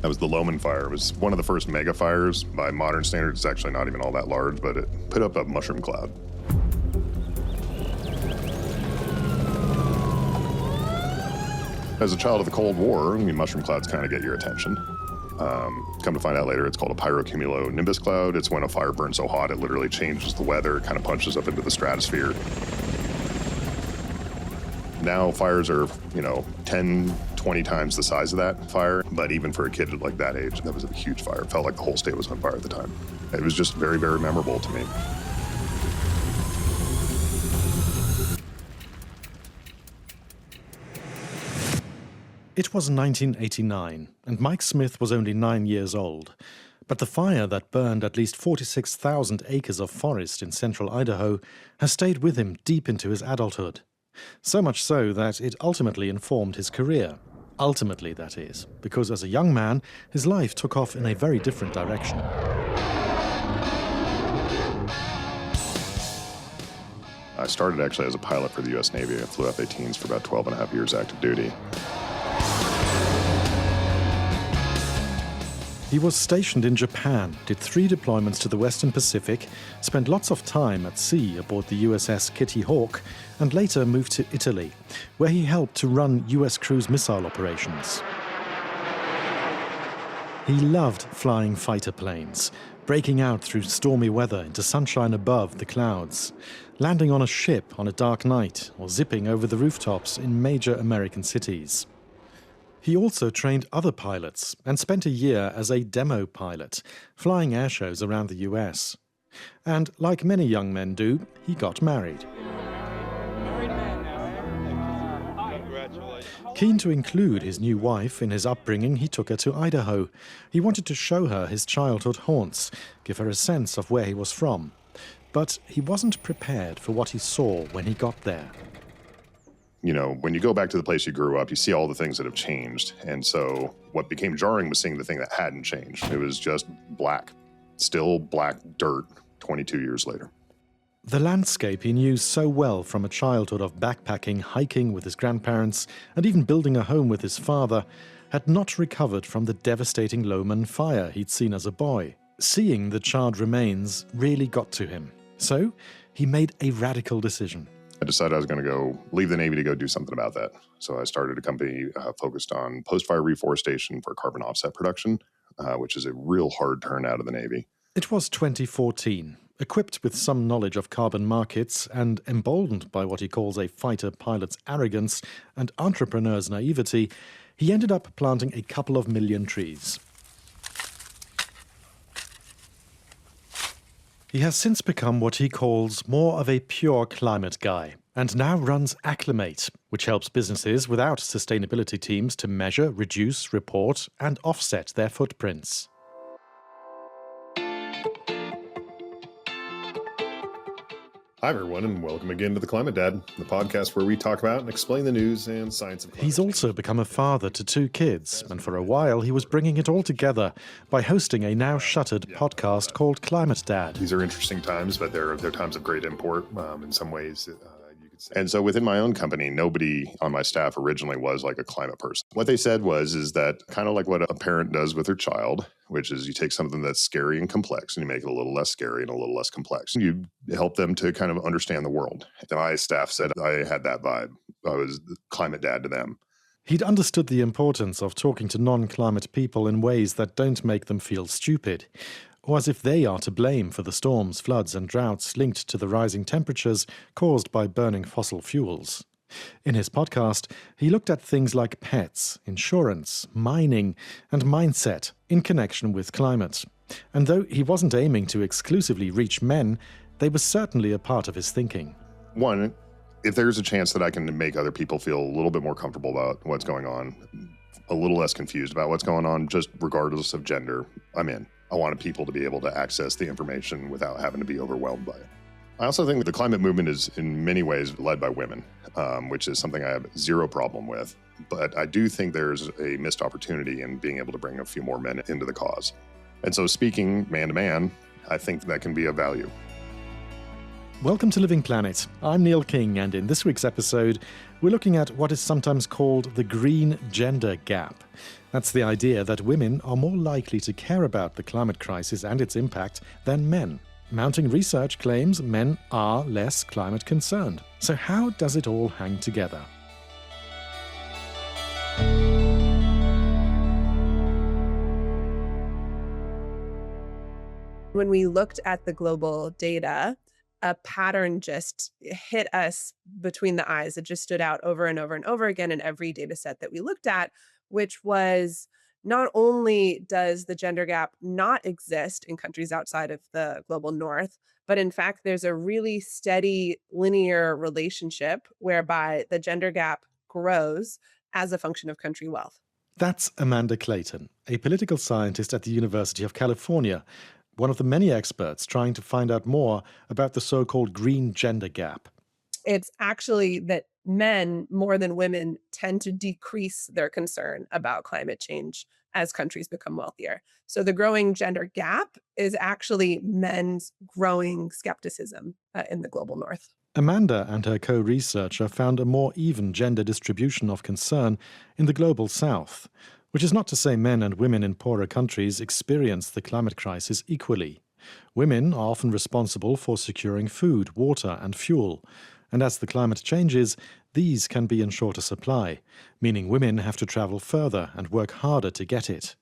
That was the Loman fire. It was one of the first mega fires. By modern standards, it's actually not even all that large, but it put up a mushroom cloud. As a child of the Cold War, mushroom clouds kind of get your attention. Come to find out later, it's called a pyrocumulonimbus cloud. It's when a fire burns so hot it literally changes the weather, kind of punches up into the stratosphere. Now fires are, 10, 20 times the size of that fire. But even for a kid like that age, that was a huge fire. It felt like the whole state was on fire at the time. It was just very, very memorable to me. It was 1989, and Mike Smith was only 9 years old. But the fire that burned at least 46,000 acres of forest in central Idaho has stayed with him deep into his adulthood. So much so that it ultimately informed his career. Ultimately, that is, because as a young man, his life took off in a very different direction. I started actually as a pilot for the U.S. Navy. I flew F-18s for about 12 and a half years active duty. He was stationed in Japan, did 3 deployments to the Western Pacific, spent lots of time at sea aboard the USS Kitty Hawk, and later moved to Italy, where he helped to run US cruise missile operations. He loved flying fighter planes, breaking out through stormy weather into sunshine above the clouds, landing on a ship on a dark night, or zipping over the rooftops in major American cities. He also trained other pilots and spent a year as a demo pilot, flying air shows around the US. And like many young men do, he got married. Keen to include his new wife in his upbringing, he took her to Idaho. He wanted to show her his childhood haunts, give her a sense of where he was from. But he wasn't prepared for what he saw when he got there. When you go back to the place you grew up, you see all the things that have changed. And so what became jarring was seeing the thing that hadn't changed. It was just black, still black dirt 22 years later. The landscape he knew so well from a childhood of backpacking, hiking with his grandparents, and even building a home with his father, had not recovered from the devastating Loman fire he'd seen as a boy. Seeing the charred remains really got to him. So he made a radical decision. I decided I was going to go leave the Navy to go do something about that. So I started a company focused on post-fire reforestation for carbon offset production, which is a real hard turn out of the Navy. It was 2014. Equipped with some knowledge of carbon markets and emboldened by what he calls a fighter pilot's arrogance and entrepreneur's naivety, he ended up planting a couple of million trees. He has since become what he calls more of a pure climate guy, and now runs Acclimate, which helps businesses without sustainability teams to measure, reduce, report, and offset their footprints. Hi, everyone, and welcome again to The Climate Dad, the podcast where we talk about and explain the news and science of climate He's also become a father to 2 kids, and for a while he was bringing it all together by hosting a now-shuttered podcast called Climate Dad. These are interesting times, but they're times of great import in some ways. You could say. And so within my own company, nobody on my staff originally was like a climate person. What they said is that kind of like what a parent does with their child, which is you take something that's scary and complex and you make it a little less scary and a little less complex. And you help them to kind of understand the world. And my staff said I had that vibe. I was the climate dad to them. He'd understood the importance of talking to non-climate people in ways that don't make them feel stupid, or as if they are to blame for the storms, floods and droughts linked to the rising temperatures caused by burning fossil fuels. In his podcast, he looked at things like pets, insurance, mining, and mindset in connection with climate. And though he wasn't aiming to exclusively reach men, they were certainly a part of his thinking. One, if there's a chance that I can make other people feel a little bit more comfortable about what's going on, a little less confused about what's going on, just regardless of gender, I'm in. I want people to be able to access the information without having to be overwhelmed by it. I also think the climate movement is in many ways led by women, which is something I have zero problem with. But I do think there's a missed opportunity in being able to bring a few more men into the cause. And so speaking man to man, I think that can be of value. Welcome to Living Planet. I'm Neil King, and in this week's episode, we're looking at what is sometimes called the green gender gap. That's the idea that women are more likely to care about the climate crisis and its impact than men. Mounting research claims men are less climate concerned. So how does it all hang together? When we looked at the global data, a pattern just hit us between the eyes. It just stood out over and over and over again in every data set that we looked at, which was not only does the gender gap not exist in countries outside of the global north, but in fact, there's a really steady linear relationship whereby the gender gap grows as a function of country wealth. That's Amanda Clayton, a political scientist at the University of California, one of the many experts trying to find out more about the so-called green gender gap. It's actually that men, more than women, tend to decrease their concern about climate change as countries become wealthier. So the growing gender gap is actually men's growing skepticism in the global north. Amanda and her co-researcher found a more even gender distribution of concern in the global south, which is not to say men and women in poorer countries experience the climate crisis equally. Women are often responsible for securing food, water and fuel, and as the climate changes, these can be in shorter supply, meaning women have to travel further and work harder to get it.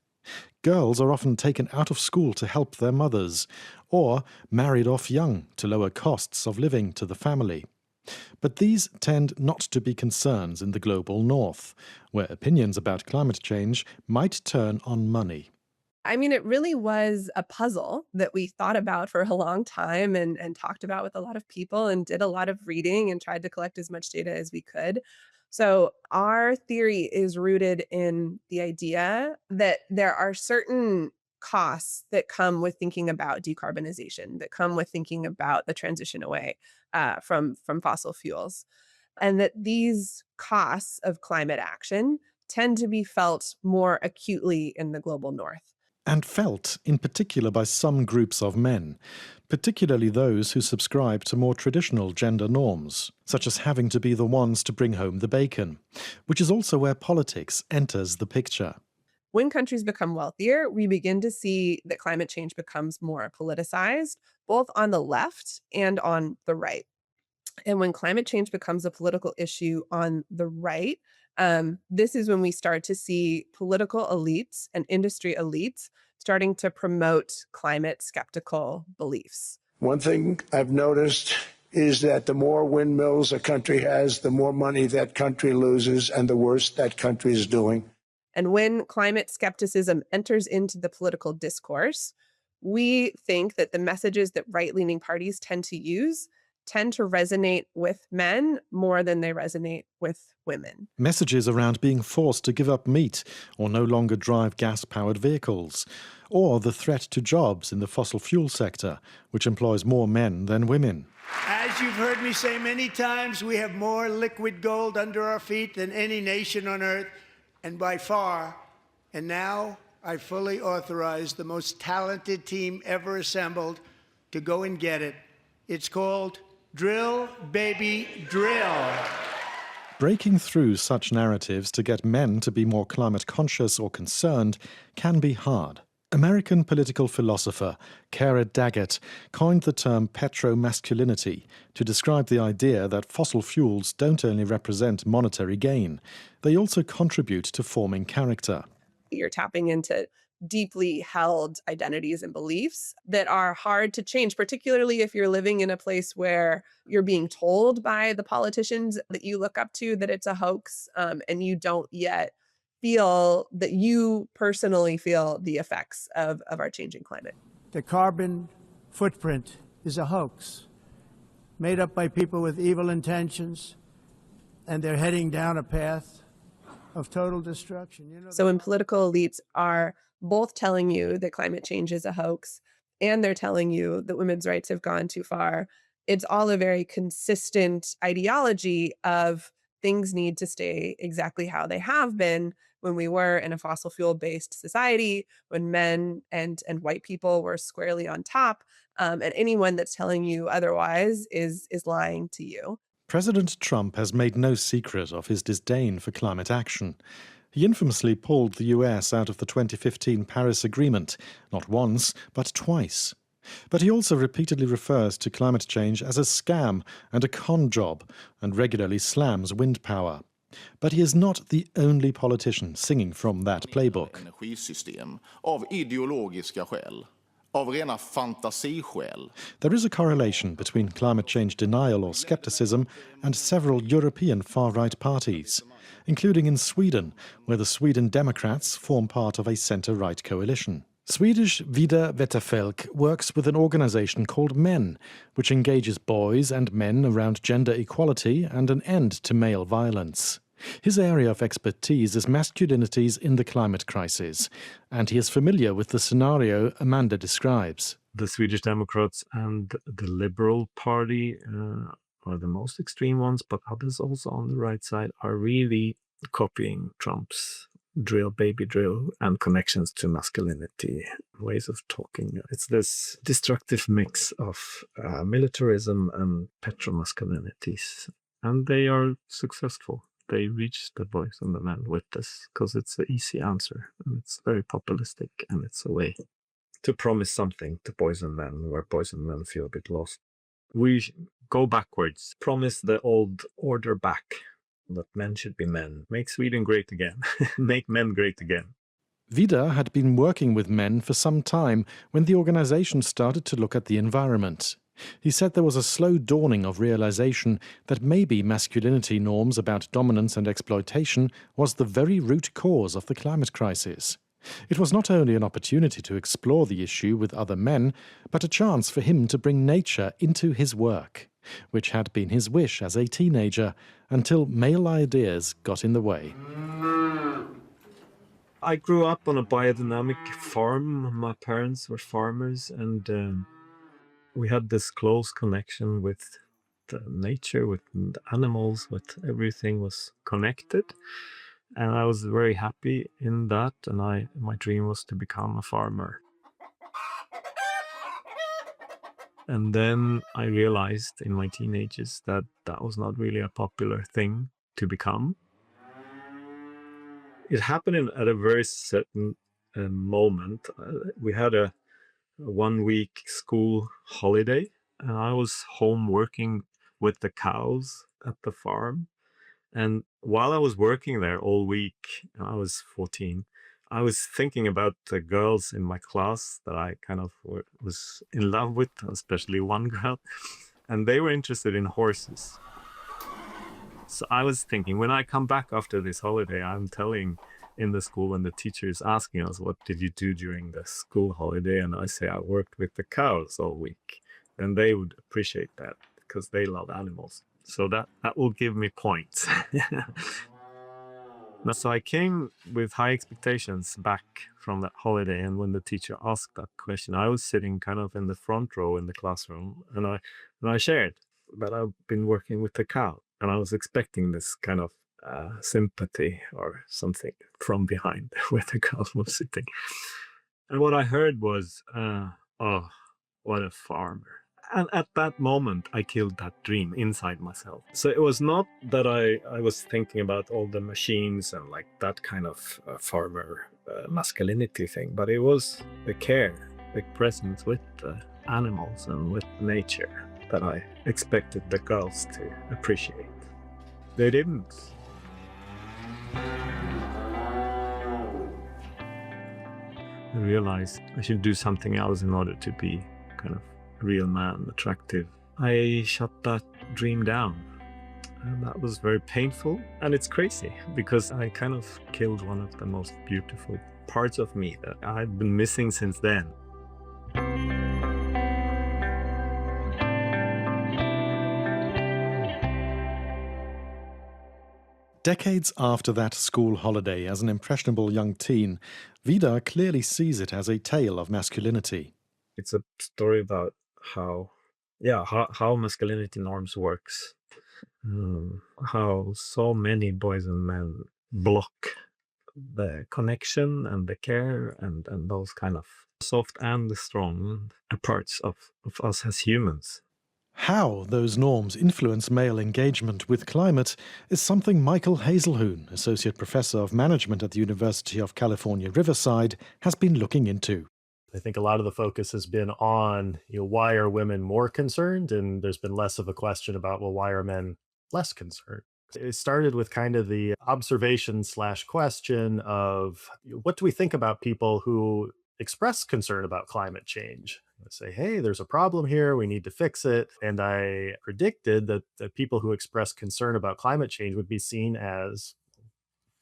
Girls are often taken out of school to help their mothers, or married off young to lower costs of living to the family. But these tend not to be concerns in the global north, where opinions about climate change might turn on money. I mean, it really was a puzzle that we thought about for a long time and talked about with a lot of people and did a lot of reading and tried to collect as much data as we could. So our theory is rooted in the idea that there are certain costs that come with thinking about decarbonization, that come with thinking about the transition away from fossil fuels, and that these costs of climate action tend to be felt more acutely in the global north. And felt, in particular, by some groups of men, particularly those who subscribe to more traditional gender norms, such as having to be the ones to bring home the bacon, which is also where politics enters the picture. When countries become wealthier, we begin to see that climate change becomes more politicized, both on the left and on the right. And when climate change becomes a political issue on the right, this is when we start to see political elites and industry elites starting to promote climate skeptical beliefs. One thing I've noticed is that the more windmills a country has, the more money that country loses and the worse that country is doing. And when climate skepticism enters into the political discourse, we think that the messages that right-leaning parties tend to use tend to resonate with men more than they resonate with women. Messages around being forced to give up meat or no longer drive gas-powered vehicles, or the threat to jobs in the fossil fuel sector, which employs more men than women. As you've heard me say many times, we have more liquid gold under our feet than any nation on earth, and by far. And now I fully authorize the most talented team ever assembled to go and get it. It's called Drill, Baby, Drill. Breaking through such narratives to get men to be more climate conscious or concerned can be hard. American political philosopher Kara Daggett coined the term petro-masculinity to describe the idea that fossil fuels don't only represent monetary gain, they also contribute to forming character. You're tapping into deeply held identities and beliefs that are hard to change, particularly if you're living in a place where you're being told by the politicians that you look up to that it's a hoax, and you don't yet feel that you personally feel the effects of our changing climate. The carbon footprint is a hoax made up by people with evil intentions, and they're heading down a path of total destruction. So when political elites are both telling you that climate change is a hoax and they're telling you that women's rights have gone too far, it's all a very consistent ideology of things need to stay exactly how they have been when we were in a fossil fuel based society, when men and white people were squarely on top, and anyone that's telling you otherwise is lying to you. President Trump has made no secret of his disdain for climate action. He infamously pulled the US out of the 2015 Paris Agreement, not once, but twice. But he also repeatedly refers to climate change as a scam and a con job, and regularly slams wind power. But he is not the only politician singing from that playbook. Energisystem av ideologiska skäl, av rena fantasiskäl. There is a correlation between climate change denial or skepticism and several European far-right parties, including in Sweden, where the Sweden Democrats form part of a centre-right coalition. Swedish Vida Wetterfälk works with an organisation called MEN, which engages boys and men around gender equality and an end to male violence. His area of expertise is masculinities in the climate crisis, and he is familiar with the scenario Amanda describes. The Swedish Democrats and the Liberal Party are the most extreme ones, but others also on the right side are really copying Trump's drill, baby drill, and connections to masculinity, ways of talking. It's this destructive mix of militarism and petro-masculinities, and they are successful. They reach the boys and the men with this because it's an easy answer, and it's very populistic, and it's a way to promise something to boys and men where boys and men feel a bit lost. We go backwards, promise the old order back, that men should be men, make Sweden great again, make men great again. Vida had been working with men for some time when the organisation started to look at the environment. He said there was a slow dawning of realization that maybe masculinity norms about dominance and exploitation was the very root cause of the climate crisis. It was not only an opportunity to explore the issue with other men, but a chance for him to bring nature into his work, which had been his wish as a teenager, until male ideas got in the way. I grew up on a biodynamic farm. My parents were farmers, and we had this close connection with the nature, with the animals, with everything was connected. And I was very happy in that, and my dream was to become a farmer. And then I realized in my teenagers that that was not really a popular thing to become. It happened at a very certain moment. We had a 1-week school holiday, and I was home working with the cows at the farm. And while I was working there all week, I was 14, I was thinking about the girls in my class that I kind of was in love with, especially one girl, and they were interested in horses. So I was thinking, when I come back after this holiday, I'm telling in the school when the teacher is asking us, what did you do during the school holiday? And I say, I worked with the cows all week. And they would appreciate that because they love animals. So that will give me points. So I came with high expectations back from that holiday. And when the teacher asked that question, I was sitting kind of in the front row in the classroom. And I shared that I've been working with the cow. And I was expecting this kind of sympathy or something from behind where the cow was sitting. And what I heard was, oh, what a farmer. And at that moment, I killed that dream inside myself. So it was not that I was thinking about all the machines and like that kind of farmer masculinity thing, but it was the care, the presence with the animals and with nature that I expected the girls to appreciate. They didn't. I realized I should do something else in order to be kind of real man, attractive. I shut that dream down, and that was very painful, and it's crazy because I kind of killed one of the most beautiful parts of me that I've been missing since then. Decades after that school holiday as an impressionable young teen, Vida clearly sees it as a tale of masculinity. It's a story about how masculinity norms works. how so many boys and men block the connection and the care and those kind of soft and the strong parts of us as humans. How those norms influence male engagement with climate is something Michael Hazelhoon, Associate Professor of Management at the University of California, Riverside, has been looking into. I think a lot of the focus has been on, why are women more concerned? And there's been less of a question about, well, why are men less concerned? It started with kind of the observation/question of what do we think about people who express concern about climate change? They say, hey, there's a problem here, we need to fix it. And I predicted that the people who express concern about climate change would be seen as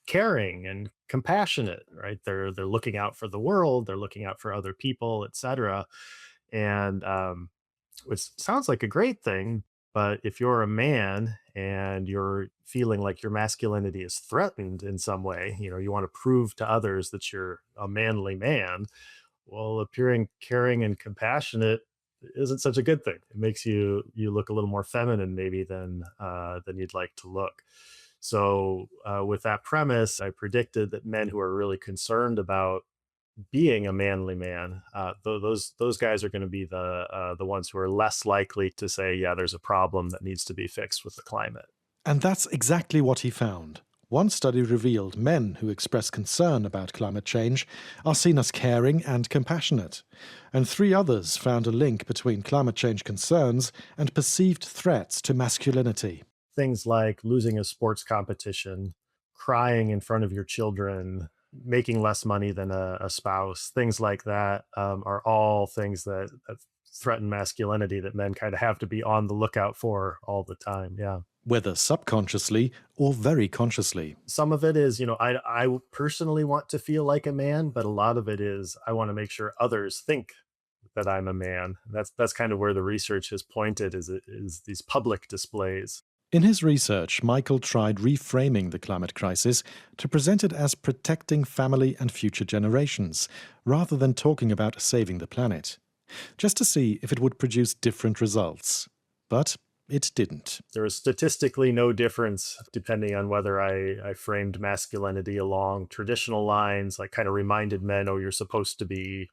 caring and compassionate, right? They're looking out for the world, they're looking out for other people, etc. And which sounds like a great thing, but if you're a man and you're feeling like your masculinity is threatened in some way, you want to prove to others that you're a manly man, well, appearing caring and compassionate isn't such a good thing. It makes you look a little more feminine maybe than you'd like to look. So with that premise, I predicted that men who are really concerned about being a manly man, those guys are going to be the ones who are less likely to say, yeah, there's a problem that needs to be fixed with the climate. And that's exactly what he found. One study revealed men who express concern about climate change are seen as caring and compassionate. And 3 others found a link between climate change concerns and perceived threats to masculinity. Things like losing a sports competition, crying in front of your children, making less money than a spouse, things like that are all things that threaten masculinity that men kind of have to be on the lookout for all the time. Yeah. Whether subconsciously or very consciously. Some of it is, I personally want to feel like a man, but a lot of it is I want to make sure others think that I'm a man. That's kind of where the research has pointed is these public displays. In his research, Michael tried reframing the climate crisis to present it as protecting family and future generations, rather than talking about saving the planet, just to see if it would produce different results. But it didn't. There was statistically no difference depending on whether I framed masculinity along traditional lines, like kind of reminded men, oh, you're supposed to be,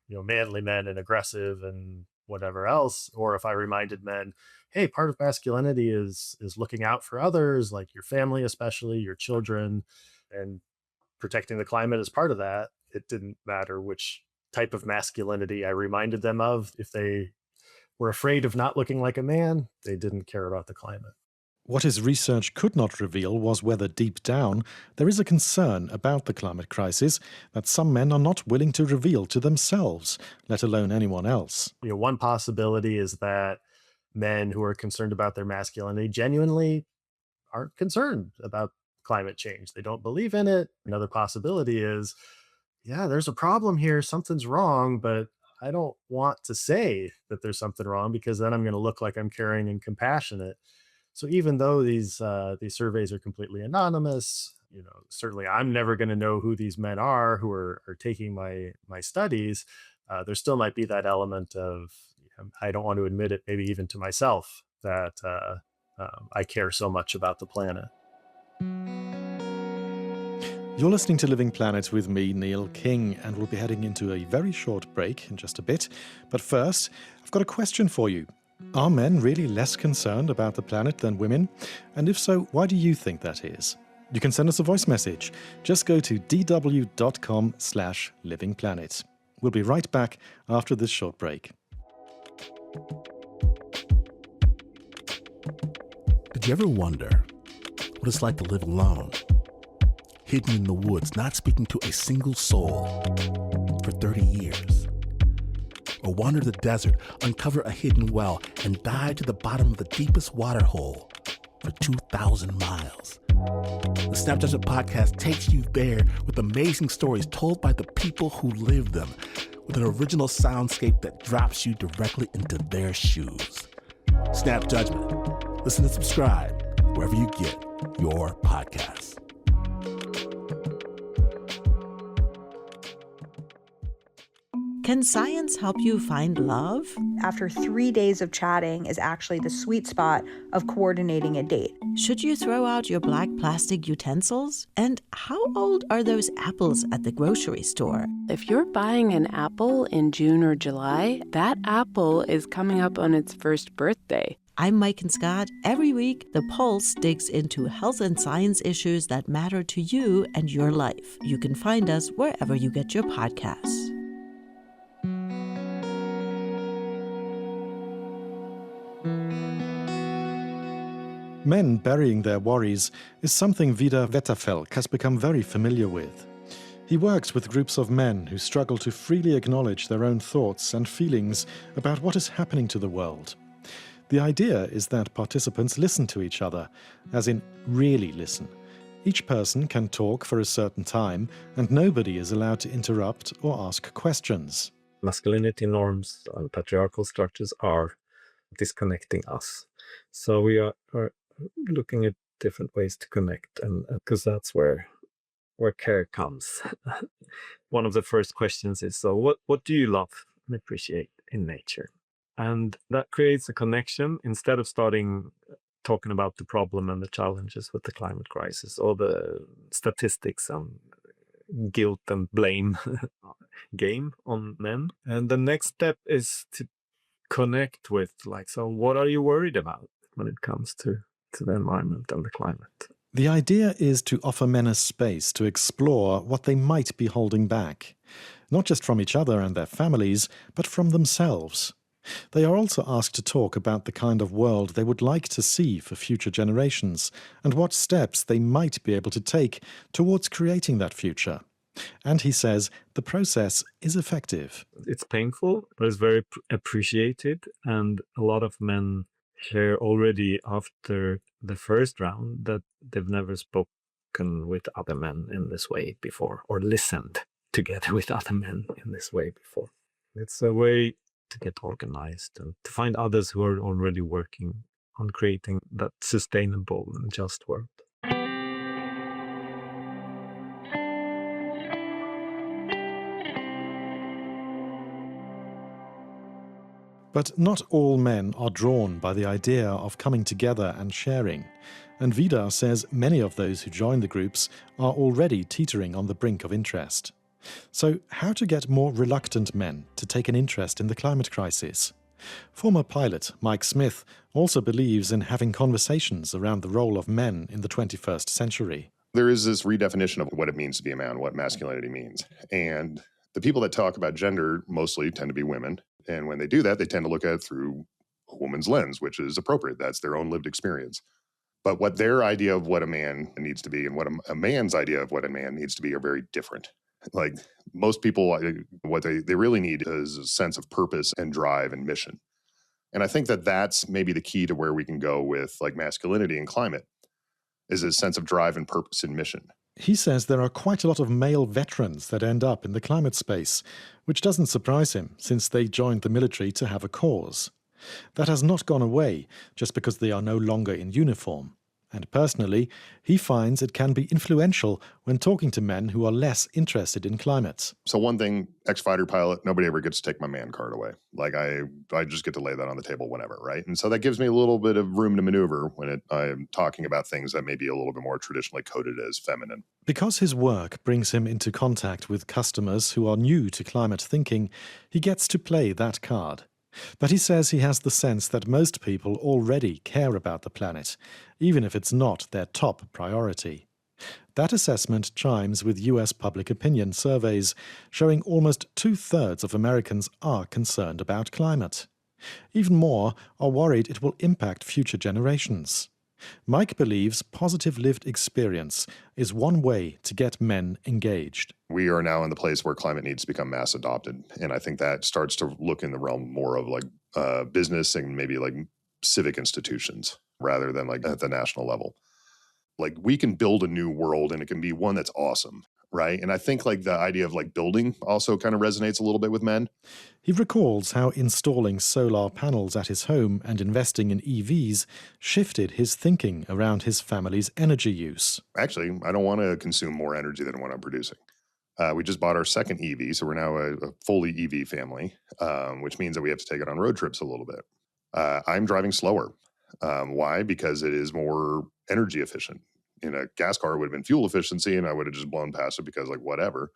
manly men and aggressive and whatever else, or if I reminded men, hey, part of masculinity is looking out for others, like your family, especially your children, and protecting the climate is part of that. It didn't matter which type of masculinity I reminded them of. If they were afraid of not looking like a man, they didn't care about the climate. What his research could not reveal was whether deep down there is a concern about the climate crisis that some men are not willing to reveal to themselves, let alone anyone else. One possibility is that men who are concerned about their masculinity genuinely aren't concerned about climate change. They don't believe in it. Another possibility is, yeah, there's a problem here, something's wrong, but I don't want to say that there's something wrong because then I'm going to look like I'm caring and compassionate. So even though these surveys are completely anonymous, certainly I'm never going to know who these men are who are taking my studies. There still might be that element of I don't want to admit it, maybe even to myself, that I care so much about the planet. You're listening to Living Planet with me, Neil King, and we'll be heading into a very short break in just a bit. But first, I've got a question for you. Are men really less concerned about the planet than women? And if so, why do you think that is? You can send us a voice message. Just go to dw.com/livingplanet. We'll be right back after this short break. Did you ever wonder what it's like to live alone? Hidden in the woods, not speaking to a single soul for 30 years. Or wander the desert, uncover a hidden well, and dive to the bottom of the deepest water hole for 2,000 miles. The Snap Judgment Podcast takes you there with amazing stories told by the people who live them, with an original soundscape that drops you directly into their shoes. Snap Judgment. Listen and subscribe wherever you get your podcasts. Can science help you find love? After 3 days of chatting is actually the sweet spot of coordinating a date. Should you throw out your black plastic utensils? And how old are those apples at the grocery store? If you're buying an apple in June or July, that apple is coming up on its first birthday. I'm Mike and Scott. Every week, The Pulse digs into health and science issues that matter to you and your life. You can find us wherever you get your podcasts. Men burying their worries is something Vidar Wetterfelk has become very familiar with. He works with groups of men who struggle to freely acknowledge their own thoughts and feelings about what is happening to the world. The idea is that participants listen to each other, as in really listen. Each person can talk for a certain time, and nobody is allowed to interrupt or ask questions. Masculinity norms and patriarchal structures are disconnecting us. So we are looking at different ways to connect, and because that's where care comes. One of the first questions is, so what do you love and appreciate in nature? And that creates a connection instead of starting talking about the problem and the challenges with the climate crisis or the statistics and guilt and blame game on men. And the next step is to connect with, so what are you worried about when it comes to the environment and the climate? The idea is to offer men a space to explore what they might be holding back, not just from each other and their families, but from themselves. They are also asked to talk about the kind of world they would like to see for future generations and what steps they might be able to take towards creating that future. And he says the process is effective. It's painful, but it's very appreciated, and a lot of men share already after the first round that they've never spoken with other men in this way before, or listened together with other men in this way before. It's a way to get organized and to find others who are already working on creating that sustainable and just world. But not all men are drawn by the idea of coming together and sharing, and Vidar says many of those who join the groups are already teetering on the brink of interest. So how to get more reluctant men to take an interest in the climate crisis? Former pilot Mike Smith also believes in having conversations around the role of men in the 21st century. There is this redefinition of what it means to be a man, what masculinity means. And the people that talk about gender mostly tend to be women. And when they do that, they tend to look at it through a woman's lens, which is appropriate. That's their own lived experience. But what their idea of what a man needs to be and what a man's idea of what a man needs to be are very different. Like most people, what they really need is a sense of purpose and drive and mission. And I think that that's maybe the key to where we can go with masculinity and climate, is a sense of drive and purpose and mission. He says there are quite a lot of male veterans that end up in the climate space, which doesn't surprise him since they joined the military to have a cause. That has not gone away just because they are no longer in uniform. And personally, he finds it can be influential when talking to men who are less interested in climate. So one thing, ex-fighter pilot, nobody ever gets to take my man card away. I just get to lay that on the table whenever, right? And so that gives me a little bit of room to maneuver when I'm talking about things that may be a little bit more traditionally coded as feminine. Because his work brings him into contact with customers who are new to climate thinking, he gets to play that card. But he says he has the sense that most people already care about the planet, even if it's not their top priority. That assessment chimes with US public opinion surveys, showing almost 2/3 of Americans are concerned about climate. Even more are worried it will impact future generations. Mike believes positive lived experience is one way to get men engaged. We are now in the place where climate needs to become mass adopted. And I think that starts to look in the realm more of business and maybe civic institutions rather than at the national level. We can build a new world and it can be one that's awesome, right? And I think the idea of building also kind of resonates a little bit with men. He recalls how installing solar panels at his home and investing in EVs shifted his thinking around his family's energy use. Actually, I don't want to consume more energy than what I'm producing. We just bought our second EV, so we're now a fully EV family, which means that we have to take it on road trips a little bit. I'm driving slower. Why? Because it is more energy efficient. In a gas car, it would have been fuel efficiency, and I would have just blown past it because, like, whatever.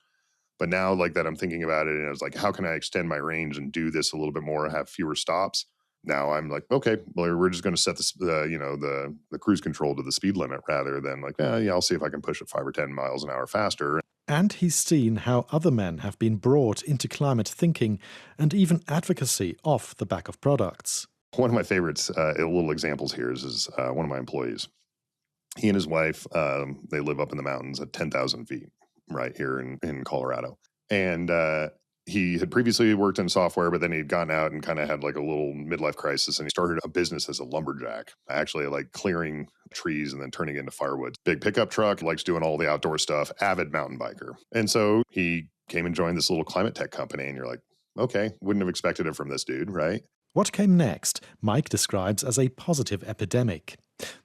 But now, like, that I'm thinking about it, and it's like, how can I extend my range and do this a little bit more, have fewer stops? Now I'm like, okay, well, we're just going to set the cruise control to the speed limit rather than like, yeah, I'll see if I can push it 5 or 10 miles an hour faster. And he's seen how other men have been brought into climate thinking and even advocacy off the back of products. One of my favorites, little examples here is one of my employees. He and his wife, they live up in the mountains at 10,000 feet right here in Colorado. And he had previously worked in software, but then he'd gotten out and kind of had like a little midlife crisis, and he started a business as a lumberjack, actually like clearing trees and then turning into firewood. Big pickup truck, likes doing all the outdoor stuff, avid mountain biker. And so he came and joined this little climate tech company, and you're like, okay, wouldn't have expected it from this dude, right? What came next, Mike describes as a positive epidemic.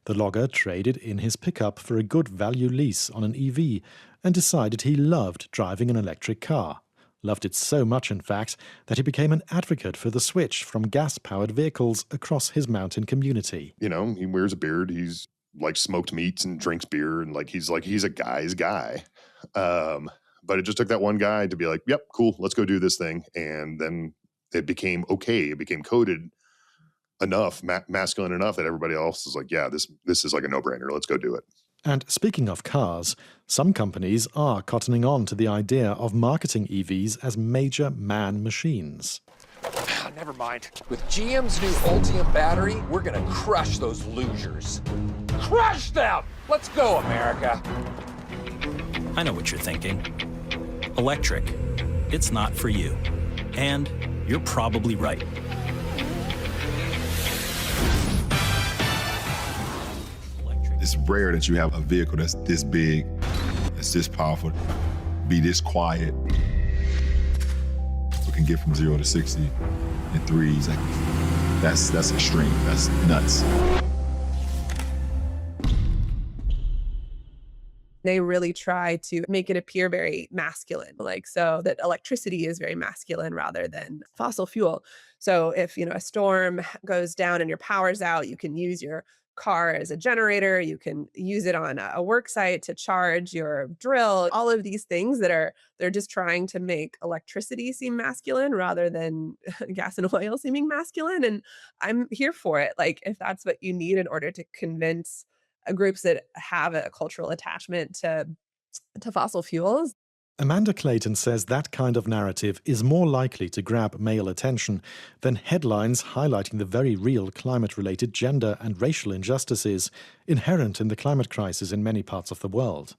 The logger traded in his pickup for a good value lease on an EV and decided he loved driving an electric car. Loved it so much, in fact, that he became an advocate for the switch from gas-powered vehicles across his mountain community. You know, he wears a beard, he's like smoked meats and drinks beer, and he's a guy's guy. But it just took that one guy to be like, yep, cool, let's go do this thing. And then it became okay. It became coded enough, masculine enough that everybody else is like, yeah, this is like a no-brainer. Let's go do it. And speaking of cars, some companies are cottoning on to the idea of marketing EVs as major man machines. Never mind. With GM's new Ultium battery, we're gonna crush those losers. Crush them! Let's go, America! I know what you're thinking. Electric. It's not for you. And you're probably right. It's rare that you have a vehicle that's this big, that's this powerful, be this quiet. We can get from 0 to 60 in 3 seconds. That's extreme. That's nuts. They really try to make it appear very masculine, like so that electricity is very masculine rather than fossil fuel. So if, a storm goes down and your power's out, you can use your car as a generator, you can use it on a work site to charge your drill, all of these things they're just trying to make electricity seem masculine rather than gas and oil seeming masculine. And I'm here for it. Like, if that's what you need in order to convince groups that have a cultural attachment to fossil fuels. Amanda Clayton says that kind of narrative is more likely to grab male attention than headlines highlighting the very real climate-related gender and racial injustices inherent in the climate crisis in many parts of the world,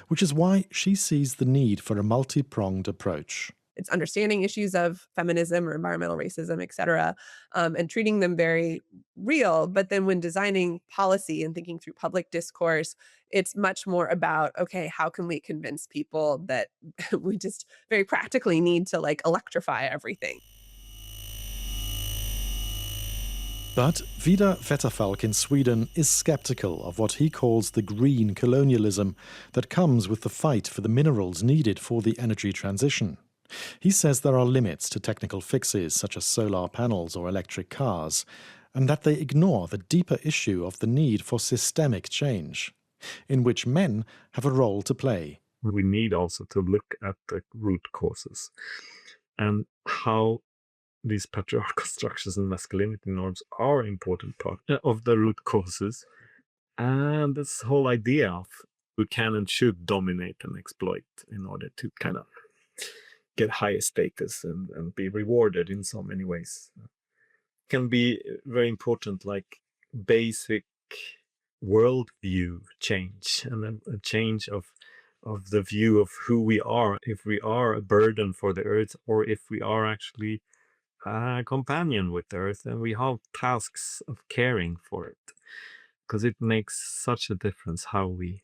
which is why she sees the need for a multi-pronged approach. It's understanding issues of feminism or environmental racism, et cetera, and treating them very real. But then when designing policy and thinking through public discourse, it's much more about, okay, how can we convince people that we just very practically need to electrify everything? But Vidar Wetterfalk in Sweden is skeptical of what he calls the green colonialism that comes with the fight for the minerals needed for the energy transition. He says there are limits to technical fixes such as solar panels or electric cars, and that they ignore the deeper issue of the need for systemic change, in which men have a role to play. We need also to look at the root causes and how these patriarchal structures and masculinity norms are an important part of the root causes. And this whole idea of who can and should dominate and exploit in order to kind of get higher status and be rewarded in so many ways can be very important, like basic worldview change and a change of the view of who we are, if we are a burden for the earth or if we are actually a companion with the earth and we have tasks of caring for it, because it makes such a difference how we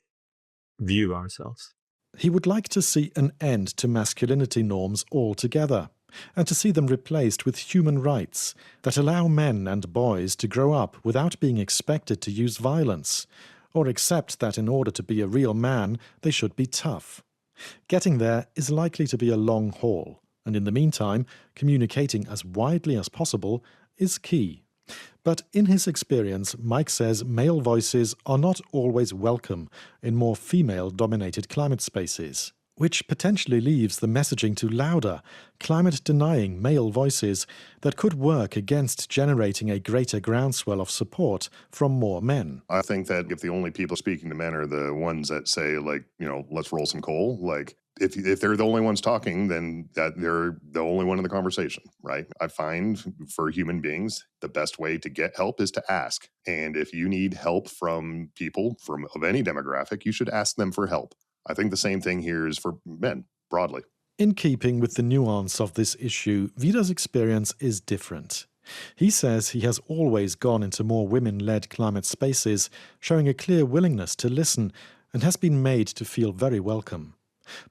view ourselves. He would like to see an end to masculinity norms altogether, and to see them replaced with human rights that allow men and boys to grow up without being expected to use violence, or accept that in order to be a real man, they should be tough. Getting there is likely to be a long haul, and in the meantime, communicating as widely as possible is key. But in his experience, Mike says male voices are not always welcome in more female-dominated climate spaces, which potentially leaves the messaging to louder, climate-denying male voices that could work against generating a greater groundswell of support from more men. I think that if the only people speaking to men are the ones that say, like, let's roll some coal, like, if they're the only ones talking, then that they're the only one in the conversation, right? I find for human beings, the best way to get help is to ask. And if you need help from people of any demographic, you should ask them for help. I think the same thing here is for men, broadly. In keeping with the nuance of this issue, Vida's experience is different. He says he has always gone into more women-led climate spaces, showing a clear willingness to listen, and has been made to feel very welcome.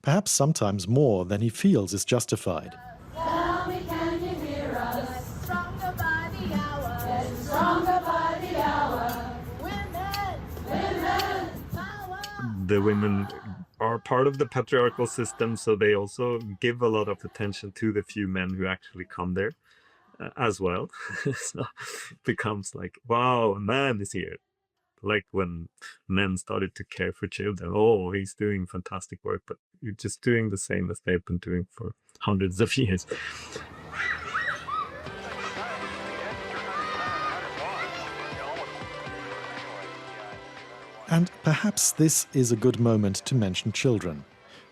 Perhaps sometimes more than he feels is justified. Tell me, can you hear us? Stronger by the hour. Stronger by the hour. Women, power. The women are part of the patriarchal system, so they also give a lot of attention to the few men who actually come there as well. So it becomes like, wow, a man is here. Like when men started to care for children, oh, he's doing fantastic work, but you're just doing the same as they've been doing for hundreds of years. And perhaps this is a good moment to mention children.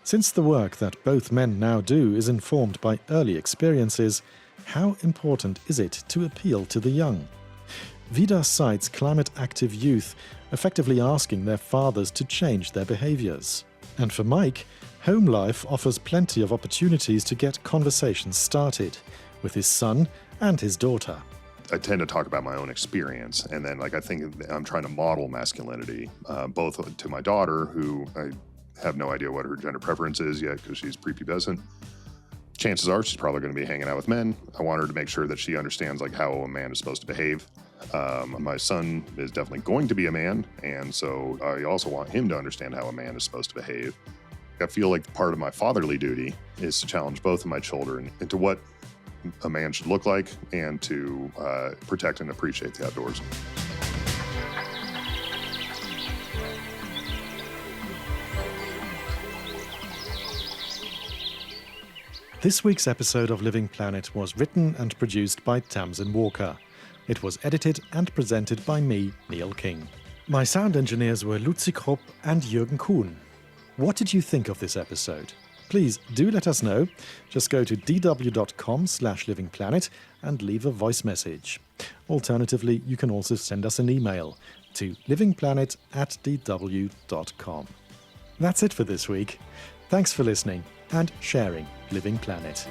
Since the work that both men now do is informed by early experiences, how important is it to appeal to the young? Vida cites climate-active youth effectively asking their fathers to change their behaviours. And for Mike, home life offers plenty of opportunities to get conversations started with his son and his daughter. I tend to talk about my own experience, and then I think I'm trying to model masculinity, both to my daughter, who I have no idea what her gender preference is yet because she's prepubescent. Chances are she's probably going to be hanging out with men. I want her to make sure that she understands how a man is supposed to behave. My son is definitely going to be a man, and so I also want him to understand how a man is supposed to behave. I feel like part of my fatherly duty is to challenge both of my children into what a man should look like and to protect and appreciate the outdoors. This week's episode of Living Planet was written and produced by Tamsin Walker. It was edited and presented by me, Neil King. My sound engineers were Luzi Krupp and Jürgen Kuhn. What did you think of this episode? Please do let us know. Just go to dw.com/livingplanet and leave a voice message. Alternatively, you can also send us an email to livingplanet@dw.com. That's it for this week. Thanks for listening and sharing Living Planet.